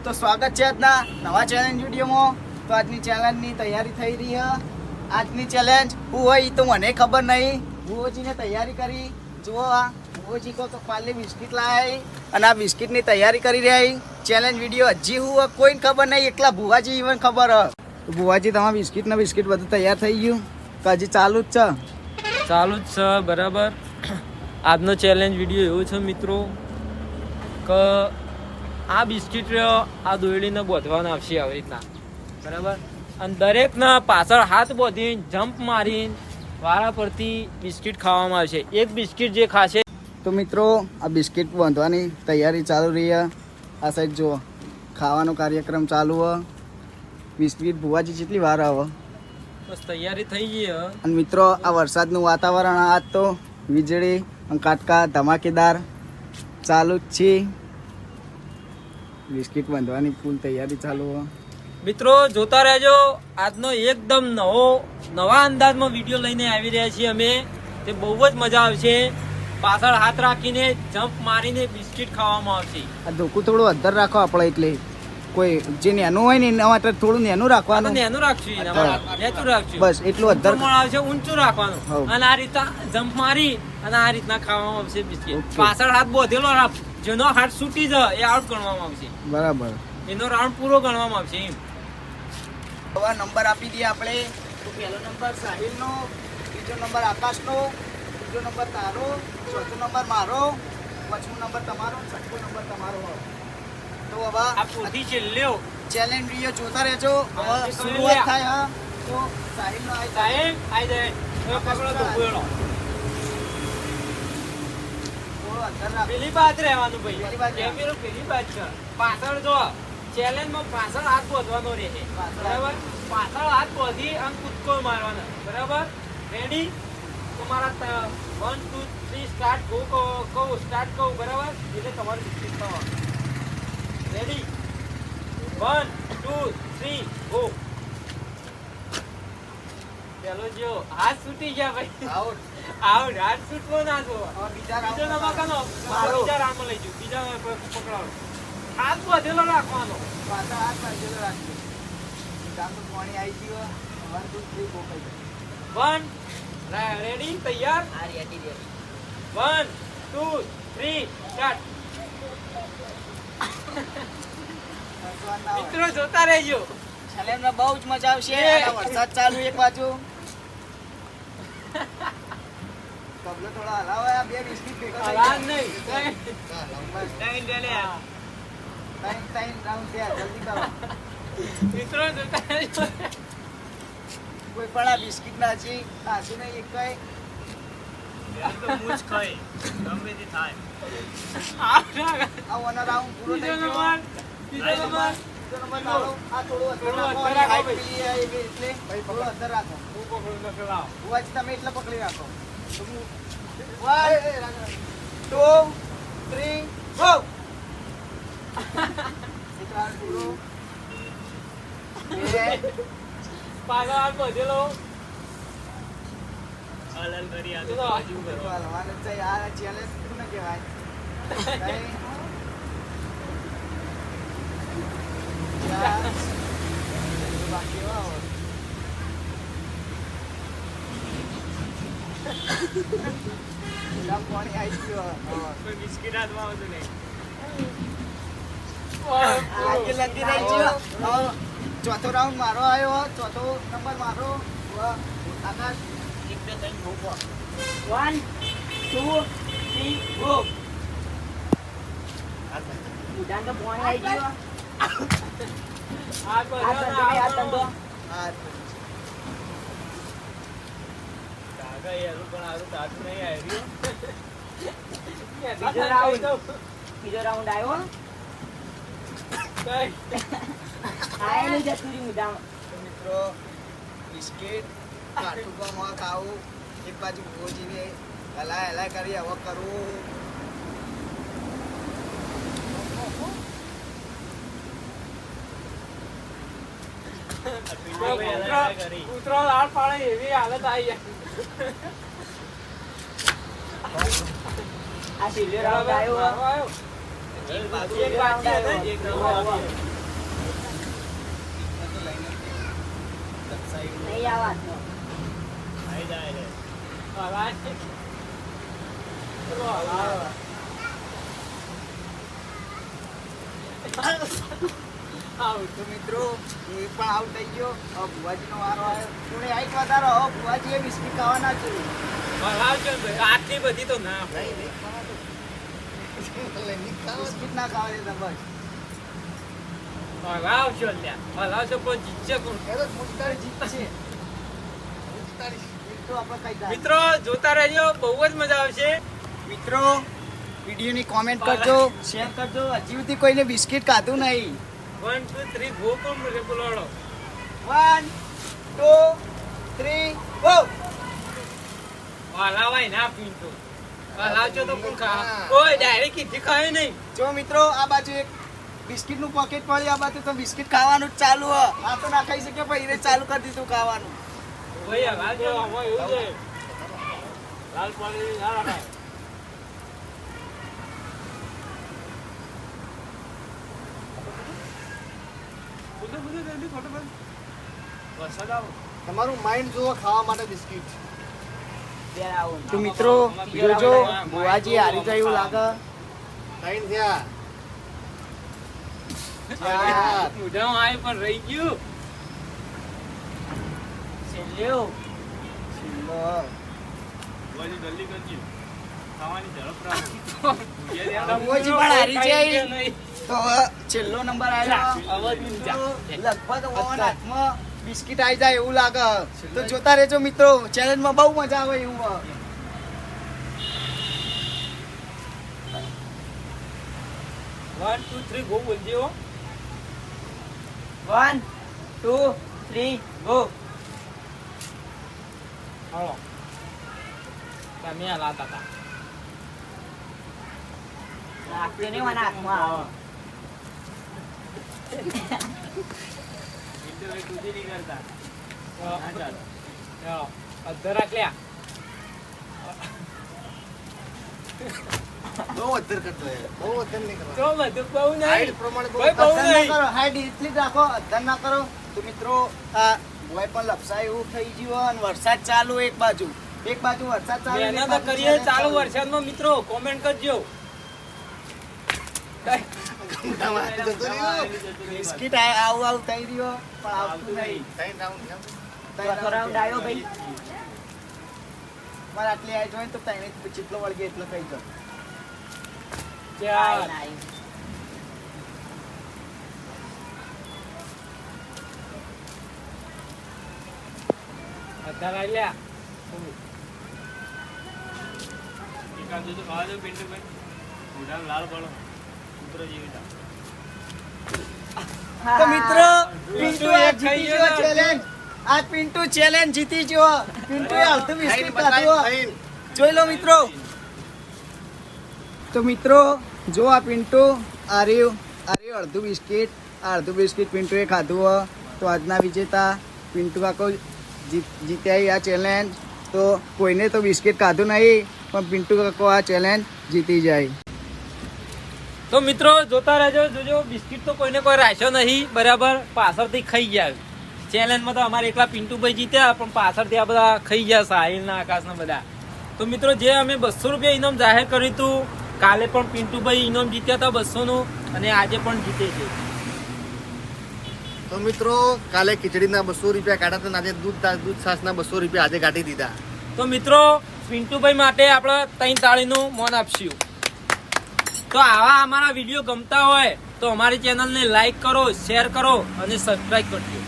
તો સ્વાગત છે આજના નવા ચેલેન્જ વિડીયોમાં. તો આજની ચેલેન્જની તૈયારી થઈ રહી છે. આજની ચેલેન્જ હું હોય એ તો મને ખબર નહીં. ભુવોજીને તૈયારી કરી જુઓ. આ ભુવોજી કહો તો પાલી બિસ્કિટ લાવી અને આ બિસ્કિટની તૈયારી કરી રહ્યા. ચેલેન્જ વિડીયો હજી હું કોઈને ખબર નહીં, એકલા ભુવાજી ઈવન ખબર હ. તો ભુવાજી તમારા બિસ્કિટ બધું તૈયાર થઈ ગયું કે હજી ચાલુ જ છે? ચાલુ જ છે. બરાબર. આજનો ચેલેન્જ વિડીયો એવો છે મિત્રો કે આ બિસ્કિટ આ દોયડીને બોધવાના આવશે આવી રીતના, બરાબર. અને દરેકના પાછળ હાથ બોધીને જમ્પ મારીને વારા પરથી બિસ્કિટ ખાવામાં આવશે. એક બિસ્કિટ જે ખાશે. તો મિત્રો આ બિસ્કિટ બાંધવાની તૈયારી ચાલુ રહી છે. આ સાઈડ જુઓ, ખાવાનો કાર્યક્રમ ચાલુ હ. બિસ્કિટ ભુવાજી કેટલી વાર આવે? બસ તૈયારી થઈ ગઈ હ. અને મિત્રો આ વરસાદનું વાતાવરણ, આજ તો વીજળી અને કાટકા ધમાકેદાર ચાલુ જ છે. બિસ્કિટ બાંધવાની ફૂલ તૈયારી ચાલુ હ. મિત્રો જોતા રહેજો. આજનો એકદમ નવા અંદાજમાં વિડીયો લઈને આવી રહ્યા છીએ અમે. તે બહુ જ મજા આવશે. પાછળ હાથ રાખીને જમ્પ મારીને બિસ્કિટ ખાવામાં આવશે. આ ધોકું થોડું અધર રાખો આપણે, એટલે કોઈ જે નેનું હોય ને એના માટે થોડું નેનું રાખવાનું. નેનું રાખશું, નેચું રાખશું. બસ એટલું અધર આવશે, ઊંચું રાખવાનું. અને આ રીતના જમ્પ મારી અને આ રીતના ખાવામાં આવશે બિસ્કિટ. પાછળ હાથ બોધેલો જેનો હાથ છૂટી જાય એ આઉટ ગણવામાં આવશે. બરાબર. એનો રાઉન્ડ પૂરો ગણવામાં આવશે. એમ હવે નંબર આપી દઈએ આપણે. તો પહેલો નંબર સાહિલનો, બીજો નંબર આકાશનો, ત્રીજો નંબર તારો, ચોથો નંબર મારો, પાંચમો નંબર તમારો, છઠ્ઠો નંબર તમારો. તો હવે આ પૂરતી છેલ્લે ચેલેન્જ વિડીયો જોતા રહેજો. હવે શરૂઆત થાય. હા, તો સાહિલનો આવી સાહેબ આવી જાય. પકડો તો પૂરો. પેલી બાદ રહેવાનું ભાઈ. કેમેરો પેલી બાદ છે. પાછળ જો ચેલેન્જમાં પાછળ હાથ બોધવાનો રહે. બરાબર. પાછળ હાથ બોધી અને કૂદકો મારવાનો. બરાબર. રેડી? તમારા 1 2 3 સ્ટાર્ટ કહું સ્ટાર્ટ કહું. બરાબર. એટલે તમારું બિસ્કિટ થવાનું. રેડી? 1 2 3 ગો. ચાલો જો હાથ છૂટી ગયા ભાઈ. આઉટ. હાથ છૂટવો ના જો. બીજો નંબર કનો મારો. બીજા રામ લઈ જો. બીજા પકડાવો. હાથ વધેલો રાખવાનો. પાછા હાથ બાંધેલો રાખજો. ગામ તો પાણી આવી ગયું. 1 2 3 ગો કહી દો. 1 રેડી તૈયાર. 1 2 3 સ્ટાર્ટ. મિત્રો જોતા રહેજો. ચેલેન્જમાં બહુ જ મજા આવશે. વરસાદ ચાલુ એક બાજુ. કબલો થોડા હલાવો. આ બે બિસ્કિટ ભેગા થઈ હલાવ ગયા. નહીં. ત્રણ રાઉન્ડ થયા. જલ્દી કરો. મિત્રો જોતા રહેજો. કોઈ પણ આ બિસ્કિટ ના હજી ખાસું નહીં એક કઈ. આ ઓનો રાઉન્ડ પૂરો થઈ ગયો. બીજો નંબર બીજો નંબર તારો. આ થોડું અંદર રાખો. અને હાઈટ પેલી એટલે થોડું અંદર રાખો. ભુવાજી તમે એટલે પકડી રાખો. 1 2 3 ગો. એક રાઉન્ડ પૂરો. બે પાછળ હાથ બધેલો. હલવાનું છે. આ ચેલેન્જ શું કહેવાય? બાકી પાણી આવી ગયો. બિસ્કિટ હાથમાં આવતું નહીં. આજે લગી રહી ગયો. ચોથો રાઉન્ડ મારો આવ્યો. ચોથો નંબર મારો. આકાશ 1 2 3 ગો. 1 2 3 ગો. ઉડાન તો પાણી આવી ગયો. હાથ બધેલો. બીજો રાઉન્ડ આવ્યો. મિત્રો બિસ્કિટ કાટુકામાં ખાવું. એક બાજુ ભોજીને હલાય કરી હવે કરવું. કૂતરો લાળ પાડે એવી હાલત આવી જાય. આ સિલ્વર રાઉન્ડ આવ્યો. એક બાકી નહીં આવવાનો. આઈ જાય રે હલાય ચલો હલાય આઉટ તો મિત્રો એ પણ આઉટ થઈ ગયો. હવે ભુવાજીનો વારો આવ્યો. થોડી હાઈટ વધારો. હવે ભુવાજીએ બિસ્કિટ ખાવાના છે. હલાવજો ને ભાઈ. આટલી બધી તો ના બિસ્કિટ ના ખાવા દેતા બસ. હલાવજો લ્યા હલાવજો પણ જીતશે કોણ જીતશે. તો આપણે ખાઈ જાય. મિત્રો જોતા રહેજો બહુ જ મજા આવશે મિત્રો વિડીયોની કોમેન્ટ કરજો, શેર કરજો. હજી સુધી કોઈને બિસ્કિટ ખાધું નહીં. 1 2 3 ગો કોમ રે બોલાડો 1 2 3 ગો. હલાવાય ના પીંતો હલાવજો તો કોણ ખા કોઈ ડાયરેક્ટ કીધી ખાય નહીં જો મિત્રો આ બાજુ એક બિસ્કિટ નું પોકેટ પડ્યું. આ બાજુ તો બિસ્કિટ ખાવાનું જ ચાલુ હ. આ તો ના ખાઈ શકે પણ એને ચાલુ કરી દીધું ખાવાનું. ભાઈ હલાવજો આમાં એવું છે લાલ પાણી ના રાખાય તમારું માઇન્ડ જુઓ ખાવા માટે બિસ્કિટ. તો મિત્રો જોજો બુવાજી હારી જાય એવું લાગે. ખાઈને થયા. મોઢામાં આય પણ રહી ગયું છેલ્લો. જલ્દી કરજો ખાવાની ઝડપ બુવાજી પણ હારી જાય. તો હવે છેલ્લો નંબર આવ્યો. લગભગ ઓવન હાથમાં બિસ્કિટ આવી જાય એવું લાગે. તો જોતા રહેજો મિત્રો. ચેલેન્જમાં બહુ મજા આવે એવું હ. 1 2 3 ગો બોલજો 1 2 3 ગો. હાલો તમે હલાતા હતા નાખજો નહીં મને હાથમાં. ઇન્ટરવ્યુ તુજી નહીં કરતા હા ચાલો ચાલો અધર રાખ લ્યા બહુ અધર કરતો હોય. બહુ અધર નહીં કરવાનું. તો બધું બહુ નહીં હાઈટ પ્રમાણે બહુ ભાઈ, બહુ અધર ના નહીં. કરો. હાઈટ એટલી જ રાખો. અધર ના કરો. તો મિત્રો આ ભોય પણ લપસાય એવું થઈ ગયું અને વરસાદ ચાલુ એક બાજુ વરસાદ ચાલુ એક મહેનત બાજુ કરીએ challenge ચાલુ ચાલુ. વરસાદમાં મિત્રો કોમેન્ટ કરજો મોઢામાં જતો રહ્યો. બિસ્કિટ આવું થઈ રહ્યો પણ આવતું નહીં. 3 રાઉન્ડ થયા. ચોથો રાઉન્ડ આવ્યો ભાઈ. મારે આટલી આવી જોઈએ તો તને જેટલો વળગે એટલો કહી દો. ચાલ અધર રાખ લ્યા એકાદું તો ખાવા દો પિન્ટુ ભાઈ મોઢામાં લાલ પડો કૂતરો જેવી તા તો મિત્રો પિન્ટુ પિન્ટુ આ એક ખાઈ જીતી ગયો ગયો ચેલેન્જ. આ પિન્ટુ ચેલેન્જ જીતી ગયો. પિન્ટુએ અડધું બિસ્કિટ ખાધું. જોઈ લો મિત્રો. તો મિત્રો જો આ પિન્ટુ આર્યું અડધું બિસ્કિટ. આ અડધું બિસ્કિટ પિન્ટુએ ખાધું હો. તો આજના વિજેતા પિન્ટુ કાકો જીત્યા આ ચેલેન્જ. તો કોઈને તો બિસ્કિટ ખાધું નહીં પણ પિન્ટુ કાકો આ ચેલેન્જ જીતી જાય. તો મિત્રો જોતા રહેજો જોજો બિસ્કિટ તો કોઈને કોઈ રાખ્યો નહીં બરાબર પાછળથી ખાઈ ગયા ચેલેન્જમાં તો અમારે એકલા પિન્ટુભાઈ જીત્યા પણ પાછળથી આ બધા ખાઈ ગયા સાહિલના આકાશના બધા તો મિત્રો જે અમે 200 રૂપિયા ઇનામ જાહેર કર્યું હતું કાલે પણ પિન્ટુભાઈ ઇનામ જીત્યા હતા 200 નું અને આજે પણ જીતે છે તો મિત્રો કાલે ખીચડીના 200 રૂપિયા કાઢ્યા હતા. આજે દૂધ છાશના 200 રૂપિયા આજે કાઢી દીધા. તો મિત્રો પિન્ટુભાઈ માટે આપણે 3 તાળીનું મોન આપશું તો આવા અમારા વિડીયો ગમતા હોય તો અમારી ચેનલને લાઈક કરો શેર કરો અને સબસ્ક્રાઇબ કરજો